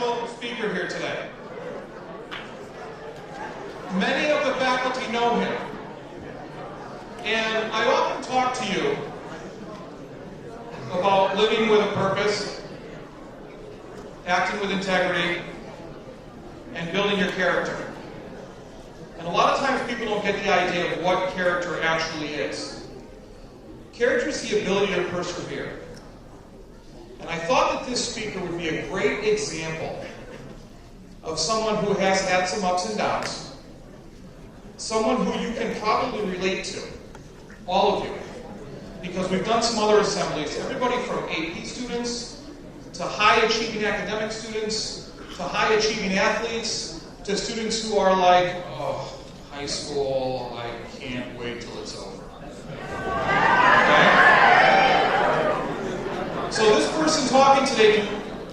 special speaker here today. Many of the faculty know him, and I often talk to you about living with a purpose, acting with integrity, and building your character. And a lot of times people don't get the idea of what character actually is. Character is the ability to persevere. And I thought that this speaker would be a great example of someone who has had some ups and downs, someone who you can probably relate to, all of you, because we've done some other assemblies, everybody from AP students to high-achieving academic students to high-achieving athletes to students who are like, oh, high school, I can't wait till it's over. Okay? So this person talking today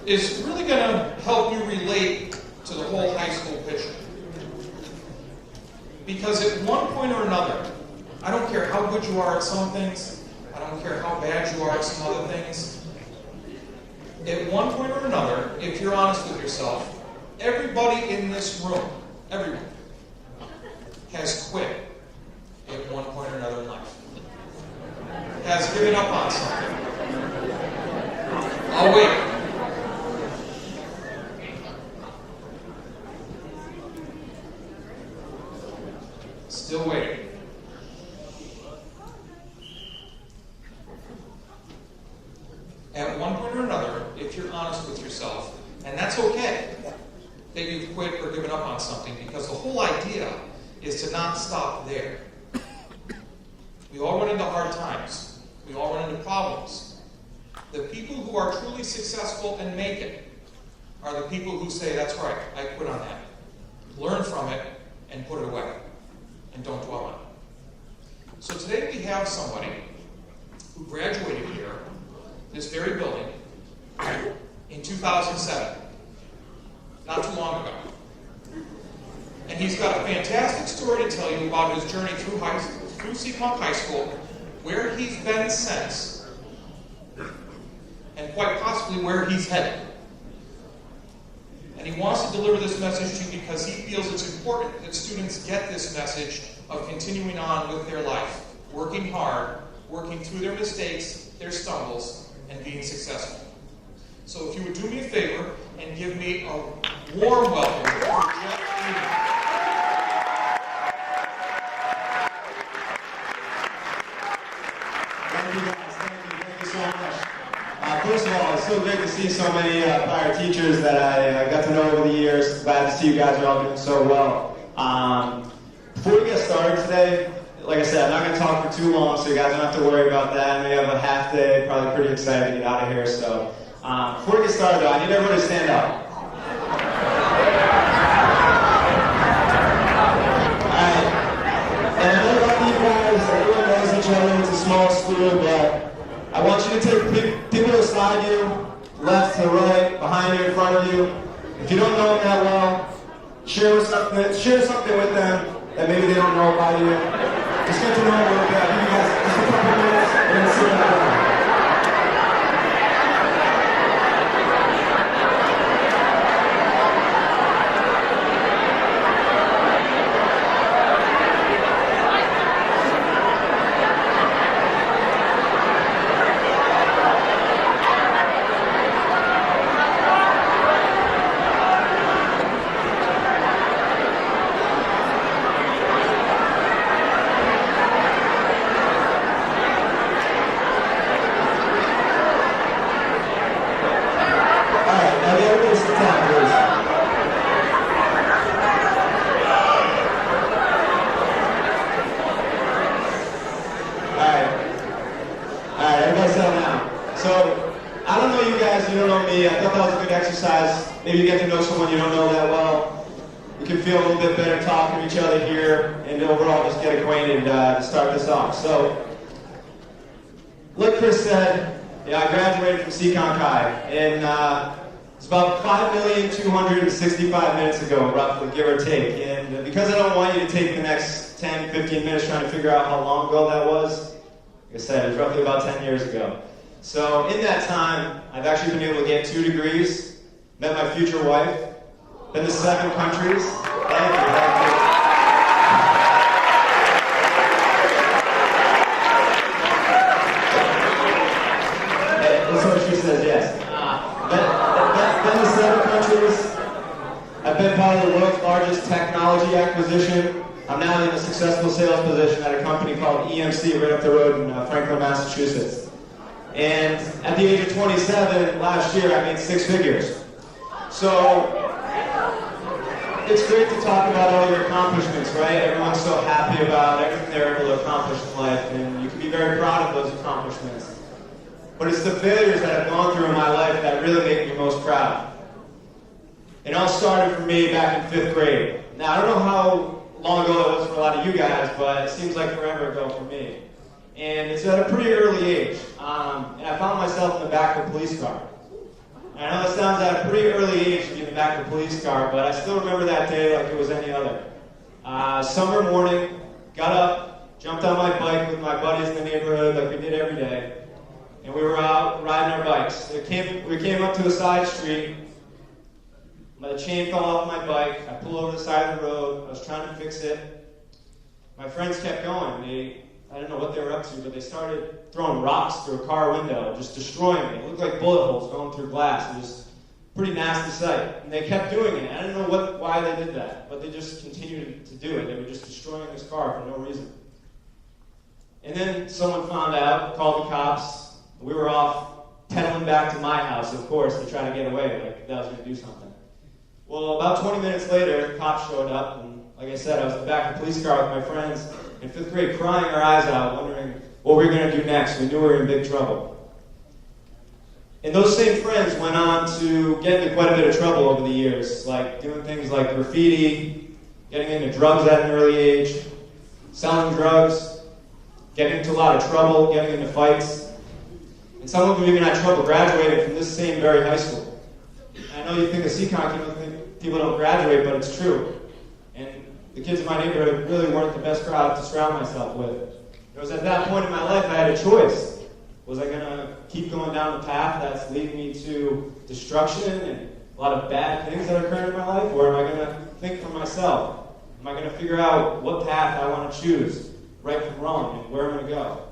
is really going to help you relate to the whole high school picture. Because at one point or another, I don't care how good you are at some things, I don't care how bad you are at some other things, at one point or another, if you're honest with yourself, everybody in this room, everyone, has quit at one point or another in life. Has given up on something. I'll wait. Still waiting. At one point or another, if you're honest with yourself, and that's okay that you've quit or given up on something, because the whole idea is to not stop there. We all run into hard times. We all run into problems. The people who are truly successful and make it are the people who say, that's right, I quit on that. Learn from it and put it away. And don't dwell on it. So today we have somebody who graduated here, this very building, in 2007. Not too long ago. And he's got a fantastic story to tell you about his journey through Seekonk High School, where he's been since, and quite possibly where he's headed. And he wants to deliver this message to you because he feels it's important that students get this message of continuing on with their life, working hard, working through their mistakes, their stumbles, and being successful. So if you would do me a favor and give me a warm welcome to Jeff Emond. Thank you so much. First of all, it's so great to see so many prior teachers that I got to know over the years. Glad to see you guys are all doing so well. Before we get started today, like I said, I'm not going to talk for too long, so you guys don't have to worry about that. I may have a half day, probably pretty excited to get out of here. So before we get started, though, I need everybody to stand up. Alright. And I know a lot of you guys, everyone knows each other, it's a small school, but I want you to take people beside you, left to right, behind you, in front of you. If you don't know them that well, share something with them that maybe they don't know about you. Just get to know them a little bit. I'll give you guys just a couple minutes and then sit down. Maybe you get to know someone you don't know that well. You can feel a little bit better talking to each other here, and overall just get acquainted to start this off. So, like Chris said, I graduated from Seekonk High, and it's about 5,265 minutes ago, roughly, give or take. And because I don't want you to take the next 10, 15 minutes trying to figure out how long ago that was, like I said, it was roughly about 10 years ago. So in that time, I've actually been able to get 2 degrees, Met my future wife. Been to 7 countries. Thank you. That's what she says, yes. Been to 7 countries. I've been part of the world's largest technology acquisition. I'm now in a successful sales position at a company called EMC right up the road in Franklin, Massachusetts. And at the age of 27, last year, I made 6 figures. So, it's great to talk about all your accomplishments, right? Everyone's so happy about everything they're able to accomplish in life, and you can be very proud of those accomplishments. But it's the failures that I've gone through in my life that really make me most proud. It all started for me back in 5th grade. Now, I don't know how long ago that was for a lot of you guys, but it seems like forever ago for me. And it's at a pretty early age. And I found myself in the back of a police car. And I know it sounds at a pretty early age to be in the back of a police car, but I still remember that day like it was any other. Summer morning, got up, jumped on my bike with my buddies in the neighborhood like we did every day. And we were out riding our bikes. We came up to a side street. The chain fell off my bike. I pulled over the side of the road. I was trying to fix it. My friends kept going. I didn't know what they were up to, but they started throwing rocks through a car window, just destroying me. It looked like bullet holes going through glass. It was a pretty nasty sight. And they kept doing it. I didn't know why they did that, but they just continued to do it. They were just destroying this car for no reason. And then someone found out, called the cops. We were off pedaling back to my house, of course, to try to get away, like that was going to do something. Well, about 20 minutes later, the cops showed up, and like I said, I was in the back of a police car with my friends in 5th grade, crying our eyes out, wondering what we were going to do next. We knew we were in big trouble. And those same friends went on to get into quite a bit of trouble over the years, like doing things like graffiti, getting into drugs at an early age, selling drugs, getting into a lot of trouble, getting into fights. And some of them even had trouble graduating from this same very high school. And I know you think of CCON, people don't graduate, but it's true. And the kids in my neighborhood really weren't the best crowd to surround myself with. It was at that point in my life I had a choice. Was I going to keep going down the path that's leading me to destruction and a lot of bad things that are occurring in my life? Or am I going to think for myself? Am I going to figure out what path I want to choose, right from wrong, and where I'm going to go?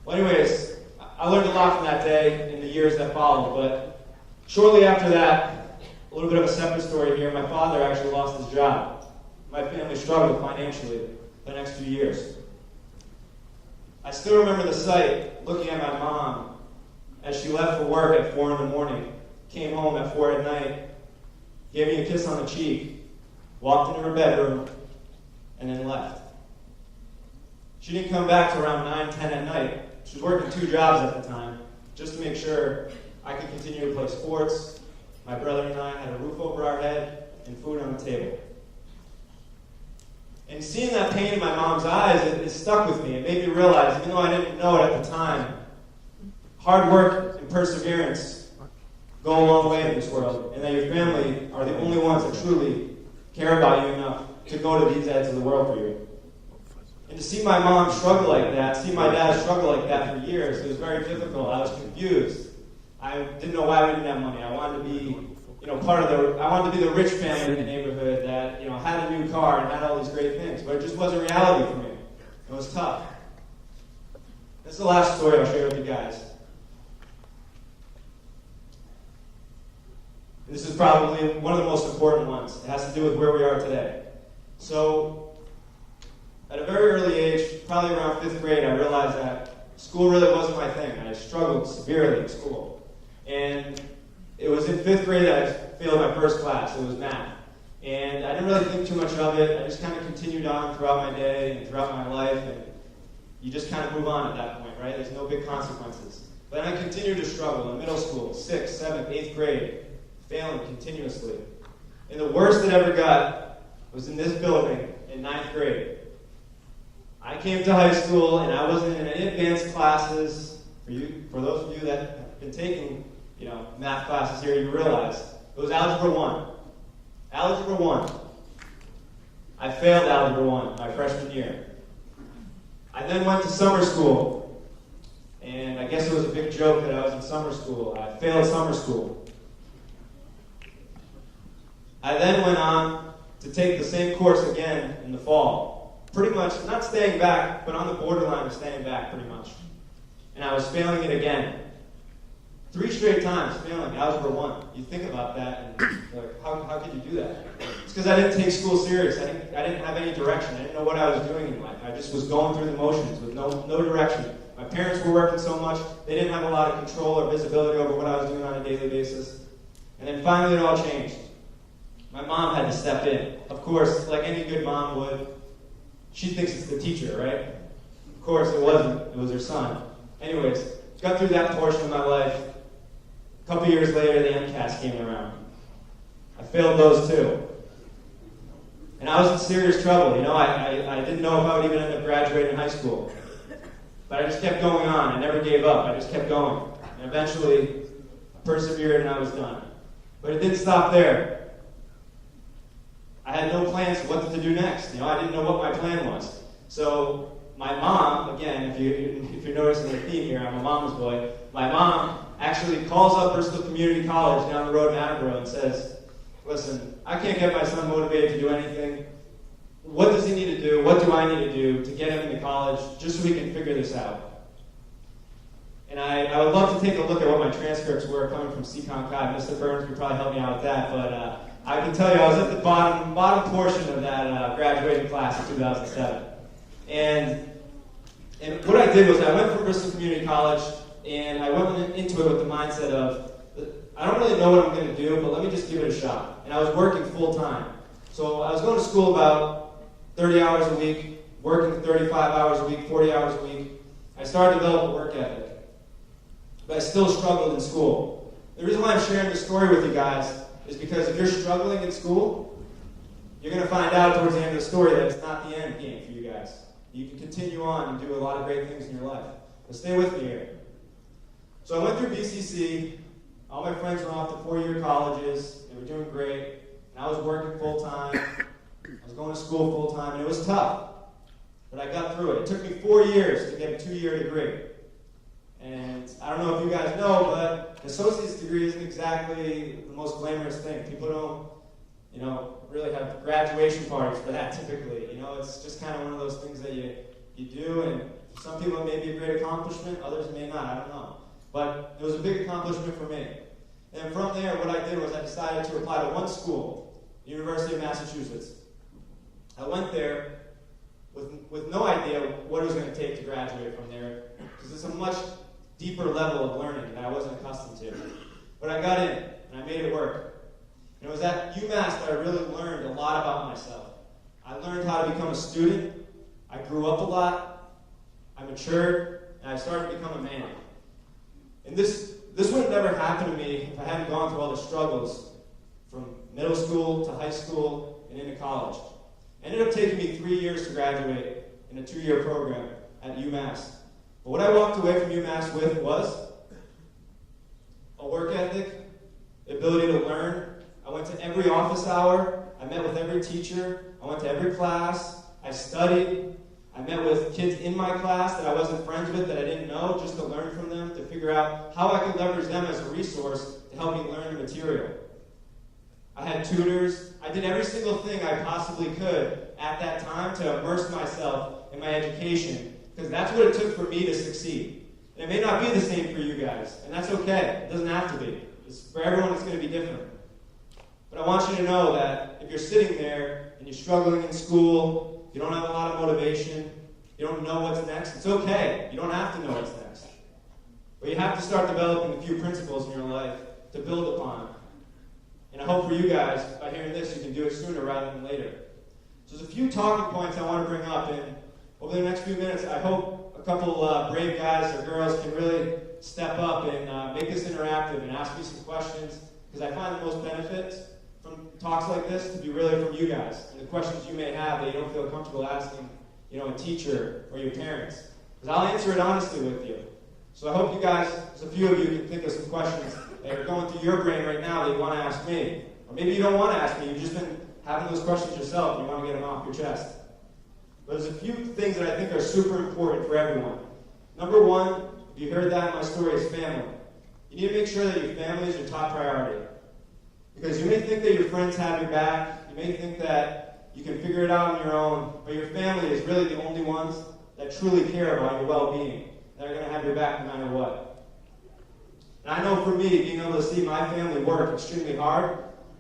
Well, anyways, I learned a lot from that day in the years that followed, but shortly after that, a little bit of a separate story here, my father actually lost his job. My family struggled financially the next few years. I still remember the sight, looking at my mom as she left for work at 4 in the morning, came home at 4 at night, gave me a kiss on the cheek, walked into her bedroom, and then left. She didn't come back till around 9, 10 at night. She was working 2 jobs at the time, just to make sure I could continue to play sports. My brother and I had a roof over our head and food on the table. And seeing that pain in my mom's eyes, it stuck with me. It made me realize, even though I didn't know it at the time, hard work and perseverance go a long way in this world, and that your family are the only ones that truly care about you enough to go to these ends of the world for you. And to see my mom struggle like that, see my dad struggle like that for years, it was very difficult. I was confused. I didn't know why we didn't have money. I wanted to be, I wanted to be the rich family in the neighborhood that, had a new car and had all these great things. But it just wasn't reality for me. It was tough. This is the last story I'll share with you guys. This is probably one of the most important ones. It has to do with where we are today. So, at a very early age, probably around 5th grade, I realized that school really wasn't my thing. I struggled severely in school. And it was in 5th grade that I failed my first class. It was math. And I didn't really think too much of it. I just kind of continued on throughout my day and throughout my life. And you just kind of move on at that point, right? There's no big consequences. But I continued to struggle in middle school, 6th, 7th, 8th grade, failing continuously. And the worst it ever got was in this building in 9th grade. I came to high school and I wasn't in any advanced classes. For those of you that have been taking, math classes here, you realize it was Algebra 1. Algebra 1. I failed Algebra 1 my freshman year. I then went to summer school, and I guess it was a big joke that I was in summer school. I failed summer school. I then went on to take the same course again in the fall. Pretty much, not staying back, but on the borderline of staying back pretty much. And I was failing it again. 3 straight times failing Algebra 1. You think about that, and like, how could you do that? It's because I didn't take school serious. I didn't have any direction. I didn't know what I was doing in life. I just was going through the motions with no direction. My parents were working so much, they didn't have a lot of control or visibility over what I was doing on a daily basis. And then finally it all changed. My mom had to step in. Of course, like any good mom would, she thinks it's the teacher, right? Of course it wasn't. It was her son. Anyways, got through that portion of my life. A couple years later, the MCAS came around. I failed those too. And I was in serious trouble. You know, I didn't know if I would even end up graduating high school. But I just kept going on. I never gave up. I just kept going. And eventually, I persevered and I was done. But it didn't stop there. I had no plans for what to do next. You know, I didn't know what my plan was. So my mom, again, if you're noticing the theme here, I'm a mama's boy. My mom actually calls up Bristol Community College down the road in Attleboro and says, listen, I can't get my son motivated to do anything. What does he need to do? What do I need to do to get him into college just so we can figure this out? And I would love to take a look at what my transcripts were coming from CCON Chi. Mr. Burns could probably help me out with that, but I can tell you I was at the bottom portion of that graduating class in 2007. And what I did was I went from Bristol Community College, and I went into it with the mindset of, I don't really know what I'm going to do, but let me just give it a shot. And I was working full time. So I was going to school about 30 hours a week, working 35 hours a week, 40 hours a week. I started to develop a work ethic. But I still struggled in school. The reason why I'm sharing this story with you guys is because if you're struggling in school, you're going to find out towards the end of the story that it's not the end game for you guys. You can continue on and do a lot of great things in your life. But stay with me here. So I went through BCC. All my friends went off to 4-year colleges. They were doing great. And I was working full-time. I was going to school full-time, and it was tough. But I got through it. It took me 4 years to get a 2-year degree. And I don't know if you guys know, but an associate's degree isn't exactly the most glamorous thing. People don't, really have graduation parties for that typically. It's just kind of one of those things that you do, and for some people it may be a great accomplishment, others may not, I don't know. But it was a big accomplishment for me. And from there, what I did was I decided to apply to one school, the University of Massachusetts. I went there with no idea what it was going to take to graduate from there, because it's a much deeper level of learning that I wasn't accustomed to. But I got in, and I made it work. And it was at UMass that I really learned a lot about myself. I learned how to become a student. I grew up a lot. I matured, and I started to become a man. And this would have never happened to me if I hadn't gone through all the struggles from middle school to high school and into college. It ended up taking me 3 years to graduate in a 2-year program at UMass. But what I walked away from UMass with was a work ethic, the ability to learn. I went to every office hour. I met with every teacher. I went to every class. I studied. I met with kids in my class that I wasn't friends with, that I didn't know, just to learn from them, to figure out how I could leverage them as a resource to help me learn the material. I had tutors. I did every single thing I possibly could at that time to immerse myself in my education, because that's what it took for me to succeed. And it may not be the same for you guys, and that's okay. It doesn't have to be. For everyone, it's going to be different. But I want you to know that if you're sitting there and you're struggling in school, you don't have a lot of motivation, you don't know what's next, it's okay. You don't have to know what's next. But you have to start developing a few principles in your life to build upon. And I hope for you guys, by hearing this, you can do it sooner rather than later. So there's a few talking points I want to bring up, and over the next few minutes, I hope a couple brave guys or girls can really step up and make this interactive and ask me some questions, because I find the most benefit from talks like this to be really from you guys and the questions you may have that you don't feel comfortable asking, a teacher or your parents. Because I'll answer it honestly with you. So I hope you guys, there's a few of you, can think of some questions that are going through your brain right now that you want to ask me. Or maybe you don't want to ask me, you've just been having those questions yourself and you want to get them off your chest. But there's a few things that I think are super important for everyone. Number one, you heard that in my story, is family. You need to make sure that your family is your top priority. Because you may think that your friends have your back, you may think that you can figure it out on your own, but your family is really the only ones that truly care about your well-being, that are going to have your back no matter what. And I know for me, being able to see my family work extremely hard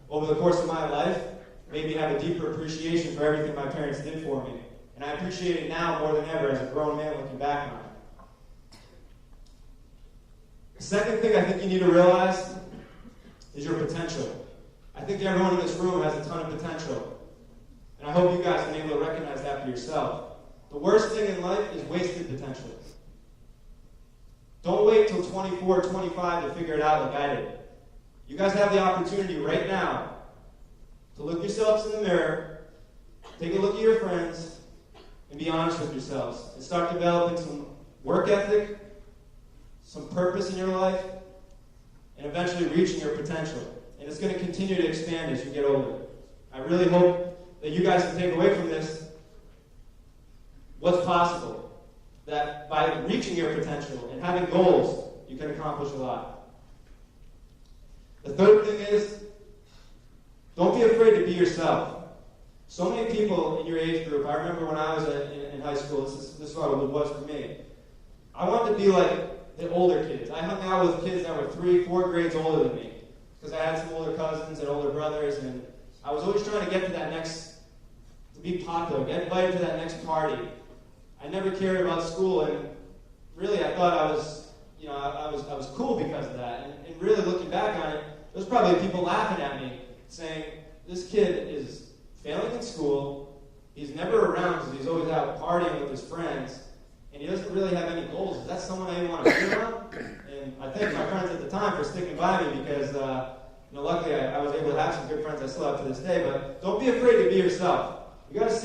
over the course of my life made me have a deeper appreciation for everything my parents did for me. And I appreciate it now more than ever as a grown man looking back on it. The second thing I think you need to realize is your potential. I think everyone in this room has a ton of potential. And I hope you guys have been able to recognize that for yourself. The worst thing in life is wasted potential. Don't wait till 24, 25 to figure it out like I did. You guys have the opportunity right now to look yourselves in the mirror, take a look at your friends, and be honest with yourselves. And start developing some work ethic, some purpose in your life, and eventually reaching your potential. And it's going to continue to expand as you get older. I really hope that you guys can take away from this what's possible. That by reaching your potential and having goals, you can accomplish a lot. The third thing is, don't be afraid to be yourself. So many people in your age group, I remember when I was in high school, this is what it was for me. I wanted to be like the older kids. I hung out with kids that were 3, 4 grades older than me, because I had some older cousins and older brothers, and I was always trying to get to that next, to be popular, get invited to that next party. I never cared about school, and really I thought I was, I was cool because of that. And really looking back on it, there was probably people laughing at me, saying, this kid is failing in school, he's never around because he's always out partying with his friends, and he doesn't really have any goals. Is that someone I even want to be around? And I thank my friends at the time for sticking by me because, luckily I was able to have some good friends I still have to this day. But don't be afraid to be yourself. You got to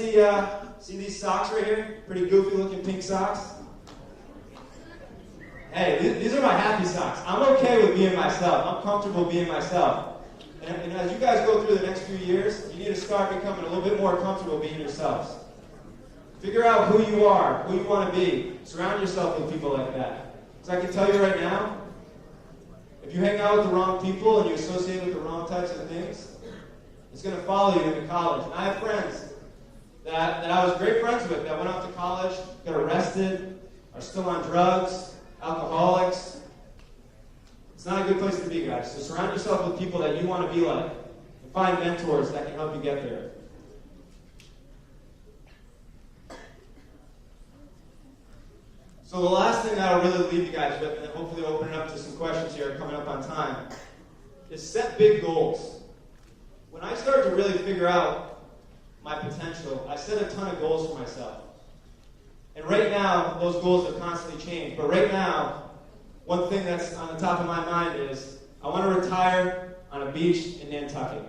see these socks right here? Pretty goofy looking pink socks. Hey, these are my happy socks. I'm okay with being myself. I'm comfortable being myself. And as you guys go through the next few years, you need to start becoming a little bit more comfortable being yourselves. Figure out who you are, who you want to be. Surround yourself with people like that. Because I can tell you right now, if you hang out with the wrong people and you associate with the wrong types of things, it's going to follow you into college. And I have friends that I was great friends with that went off to college, got arrested, are still on drugs, alcoholics. It's not a good place to be, guys. So surround yourself with people that you want to be like, and find mentors that can help you get there. So the last thing that I'll really leave you guys with, and hopefully open it up to some questions here coming up on time, is set big goals. When I started to really figure out my potential, I set a ton of goals for myself. And right now, those goals have constantly changed. But right now, one thing that's on the top of my mind is I want to retire on a beach in Nantucket.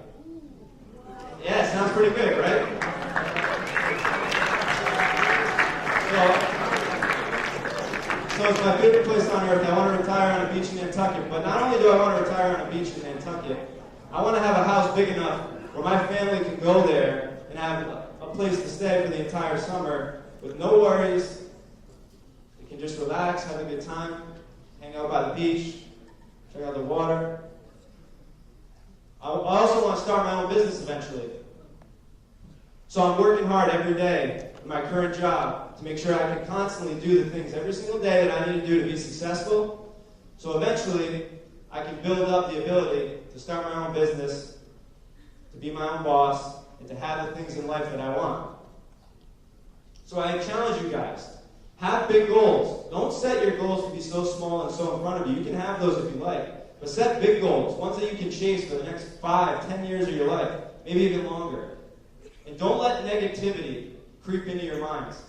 Yeah, sounds pretty good, right? So it's my favorite place on earth. I want to retire on a beach in Nantucket. But not only do I want to retire on a beach in Nantucket, I want to have a house big enough where my family can go there and have a place to stay for the entire summer with no worries. They can just relax, have a good time, hang out by the beach, check out the water. I also want to start my own business eventually. So I'm working hard every day in my current job to make sure I can constantly do the things every single day that I need to do to be successful. So eventually, I can build up the ability to start my own business, to be my own boss, and to have the things in life that I want. So I challenge you guys. Have big goals. Don't set your goals to be so small and so in front of you. You can have those if you like. But set big goals, ones that you can chase for the next 5, 10 years of your life, maybe even longer. And don't let negativity creep into your minds.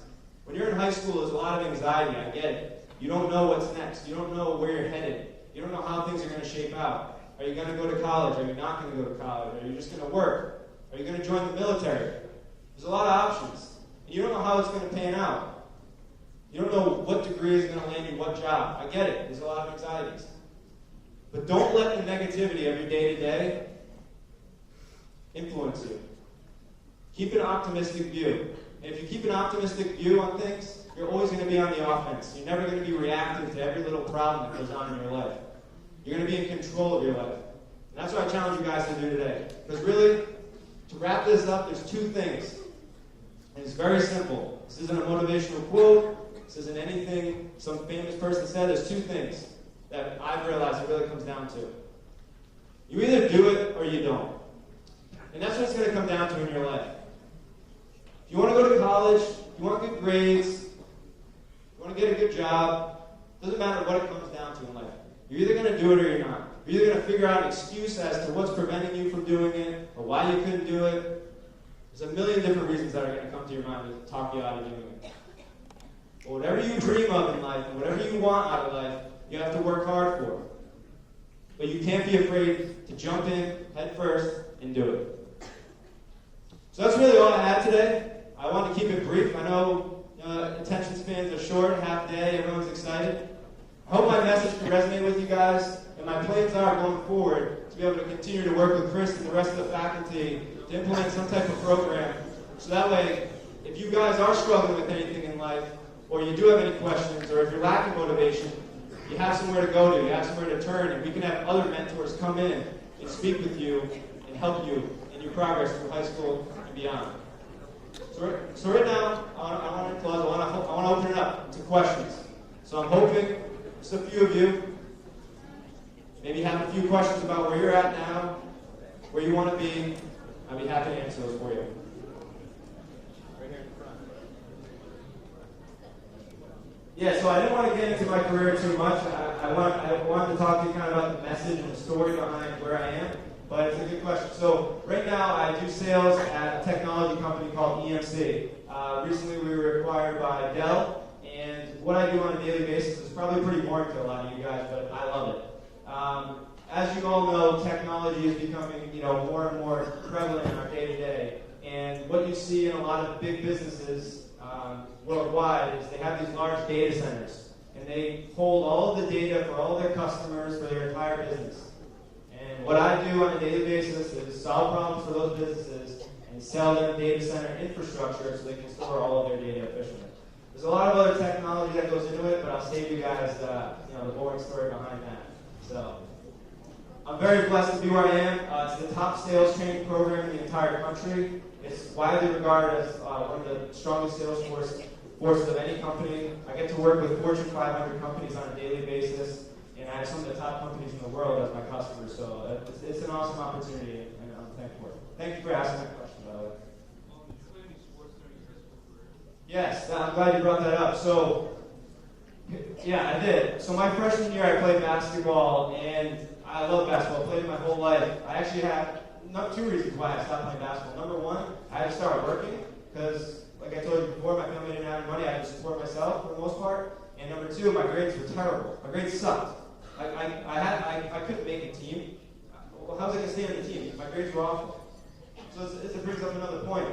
When you're in high school, there's a lot of anxiety. I get it. You don't know what's next. You don't know where you're headed. You don't know how things are going to shape out. Are you going to go to college? Are you not going to go to college? Are you just going to work? Are you going to join the military? There's a lot of options. And you don't know how it's going to pan out. You don't know what degree is going to land you what job. I get it. There's a lot of anxieties. But don't let the negativity of your day-to-day influence you. Keep an optimistic view. And if you keep an optimistic view on things, you're always going to be on the offense. You're never going to be reacting to every little problem that goes on in your life. You're going to be in control of your life. And that's what I challenge you guys to do today. Because really, to wrap this up, there's two things. And it's very simple. This isn't a motivational quote. This isn't anything some famous person said. There's two things that I've realized it really comes down to. You either do it or you don't. And that's what it's going to come down to in your life. If you want to go to college, if you want good grades, if you want to get a good job, it doesn't matter what it comes down to in life. You're either going to do it or you're not. You're either going to figure out an excuse as to what's preventing you from doing it or why you couldn't do it. There's a million different reasons that are going to come to your mind to talk you out of doing it. But whatever you dream of in life and whatever you want out of life, you have to work hard for. But you can't be afraid to jump in head first and do it. So that's really all I have today. I wanted to keep it brief. I know attention spans are short, half day, everyone's excited. I hope my message can resonate with you guys, and my plans are going forward to be able to continue to work with Chris and the rest of the faculty to implement some type of program. So that way, if you guys are struggling with anything in life, or you do have any questions, or if you're lacking motivation, you have somewhere to go to, you have somewhere to turn, and we can have other mentors come in and speak with you and help you in your progress through high school and beyond. So right now, I want to close. I want to open it up to questions. So I'm hoping just a few of you maybe have a few questions about where you're at now, where you want to be. I'd be happy to answer those for you. Right here in front. Yeah, so I didn't want to get into my career too much. I wanted to talk to you kind of about the message and the story behind where I am. But it's a good question. So right now I do sales at a technology company called EMC. Recently we were acquired by Dell, and what I do on a daily basis is probably pretty boring to a lot of you guys, but I love it. As you all know, technology is becoming more and more prevalent in our day-to-day. And what you see in a lot of big businesses worldwide is they have these large data centers, and they hold all of the data for all their customers for their entire business. And what I do on a daily basis is solve problems for those businesses and sell them data center infrastructure so they can store all of their data efficiently. There's a lot of other technology that goes into it, but I'll save you guys the boring story behind that. So I'm very blessed to be where I am. It's the top sales training program in the entire country. It's widely regarded as one of the strongest sales forces of any company. I get to work with Fortune 500 companies on a daily basis. And I have some of the top companies in the world as my customers, so it's an awesome opportunity, and I'm thankful for it. Thank you for asking that question, by the way. Did you play any sports during your high school career? Yes, I'm glad you brought that up. So, yeah, I did. So my freshman year, I played basketball, and I love basketball. I played it my whole life. I actually had two reasons why I stopped playing basketball. Number one, I had to start working, because, like I told you before, my family didn't have any money. I had to support myself for the most part. And number two, my grades were terrible. My grades sucked. I couldn't make a team. Well, how was I going to stay on the team? My grades were awful. So it brings up another point.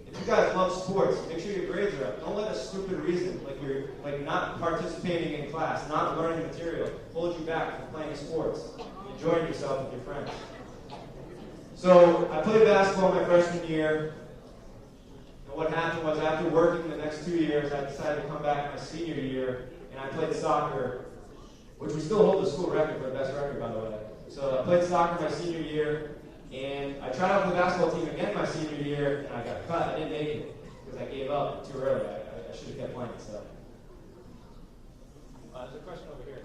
If you guys love sports, make sure your grades are up. Don't let a stupid reason, like you're not participating in class, not learning material, hold you back from playing sports, enjoying yourself with your friends. So I played basketball my freshman year. And what happened was after working the next 2 years, I decided to come back my senior year, and I played soccer, which we still hold the school record for the best record, by the way. So I played soccer my senior year, and I tried out for the basketball team again my senior year, and I got cut. I didn't make it because I gave up too early. I should have kept playing. So there's a question over here.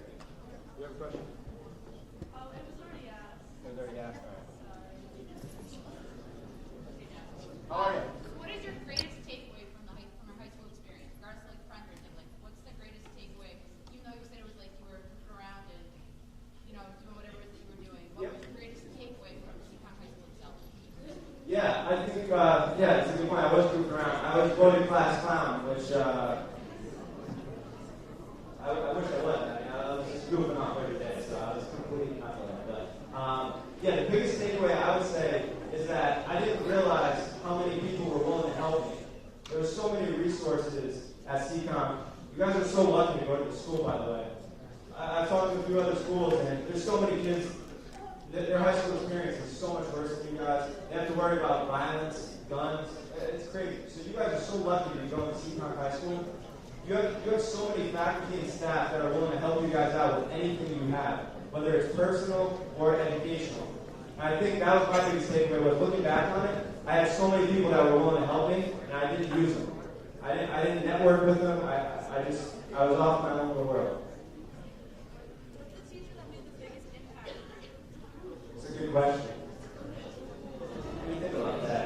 You have a question? Oh, it was already asked. It was already asked. All right. How are you? What is your greatest takeaway from our high school experience, regardless of friends or anything? What's the greatest takeaway? Even though you said it was you were moving around and doing whatever it is that you were doing, what was your greatest takeaway from Seacon High School itself? Yeah, I think it's a good point. I was moving around. I was voted class clown, which I wish I wasn't. I was just goofing off every day, so I was completely not like that. But the biggest takeaway I would say is that I didn't realize how many people were willing to help me. There were so many resources at Seacon. You guys are so lucky to go to the school, by the way. I've talked to a few other schools, and there's so many kids that their high school experience is so much worse than you guys. They have to worry about violence, guns. It's crazy. So you guys are so lucky to be going to Seacon High School. You have so many faculty and staff that are willing to help you guys out with anything you have. whether it's personal or educational. And I think that was my biggest takeaway, was looking back on it, I had so many people that were willing to help me, and I didn't use them. I didn't network with them. I was off my own little world. What's the teacher that made the biggest impact? It's a good question. What do you think about that?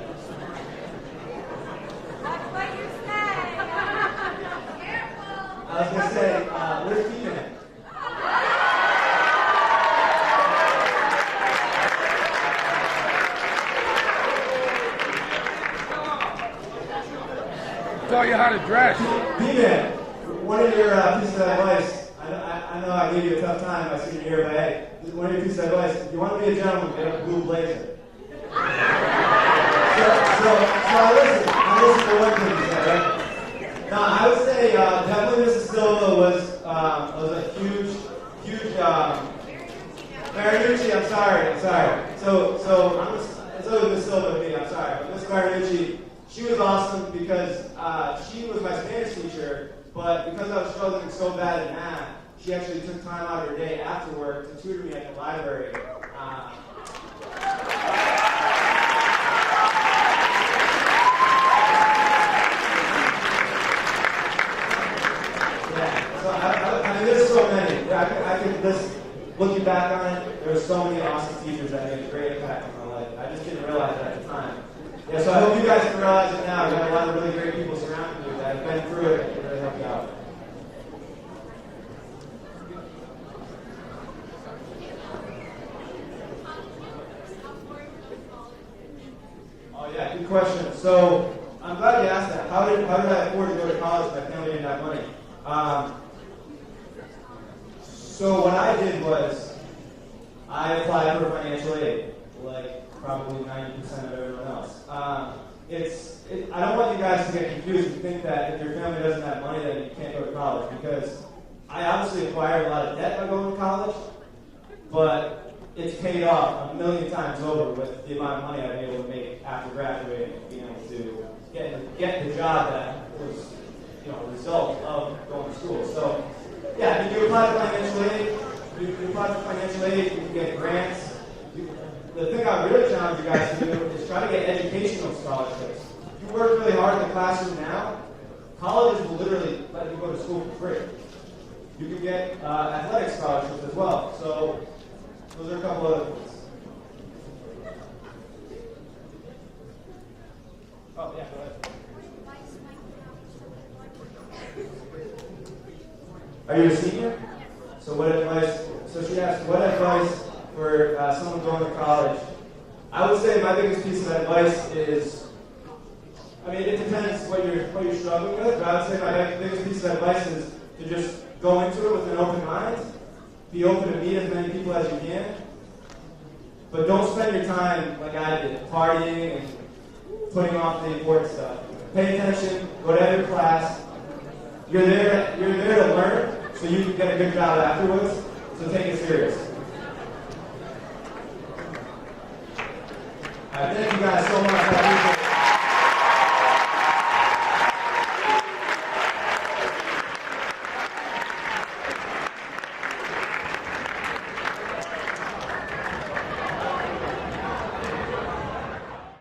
That's what you say. Careful. I was going to say, where's Keegan? Taught you how to dress. Keegan, one of your pieces of advice, I know I gave you a tough time my senior year, but hey, one of your pieces of advice, if you want to be a gentleman, get a blue blazer. So I listened to one thing you said, right? Now, I would say definitely Mrs. Silva was a huge, Marinucci, I'm sorry. So it's always Miss Silva to me, I'm sorry. But Miss Marinucci, she was awesome because she was my Spanish teacher, but because I was struggling so bad in math, she actually took time out of her day after work to tutor me at the library. I mean, there's so many. I could list, looking back on it, there were so many awesome teachers that made a great impact on my life. I just didn't realize it at the time. Yeah, so I hope you guys can realize it now. We have a lot of really great people surrounding you that have been through it and can really help you out. Oh yeah, good question. So I'm glad you asked that. How did I afford to go to college if my family didn't have money? So what I did was I applied for financial aid, like probably 90% of everyone else. I don't want you guys to get confused and think that if your family doesn't have money, then you can't go to college, because I obviously acquired a lot of debt by going to college, but it's paid off a million times over with the amount of money I've been able to make after graduating, being able to get the job that was, a result of going to school. So, yeah, if you apply for financial aid, you can get grants. The thing I would really challenge you guys to do is try to get educational scholarships. If you work really hard in the classroom now, colleges will literally let you go to school for free. You can get athletic scholarships as well. So those are a couple other things. Oh, yeah, go ahead. Are you a senior? So what advice? So she asked, what advice for someone going to college? I would say my biggest piece of advice is, it depends what you're struggling with, but I would say my biggest piece of advice is to just go into it with an open mind, be open to meet as many people as you can, but don't spend your time like I did, partying and putting off the important stuff. Pay attention, go to every class. You're there to learn, so you can get a good job afterwards, so take it serious. Thank you guys so much.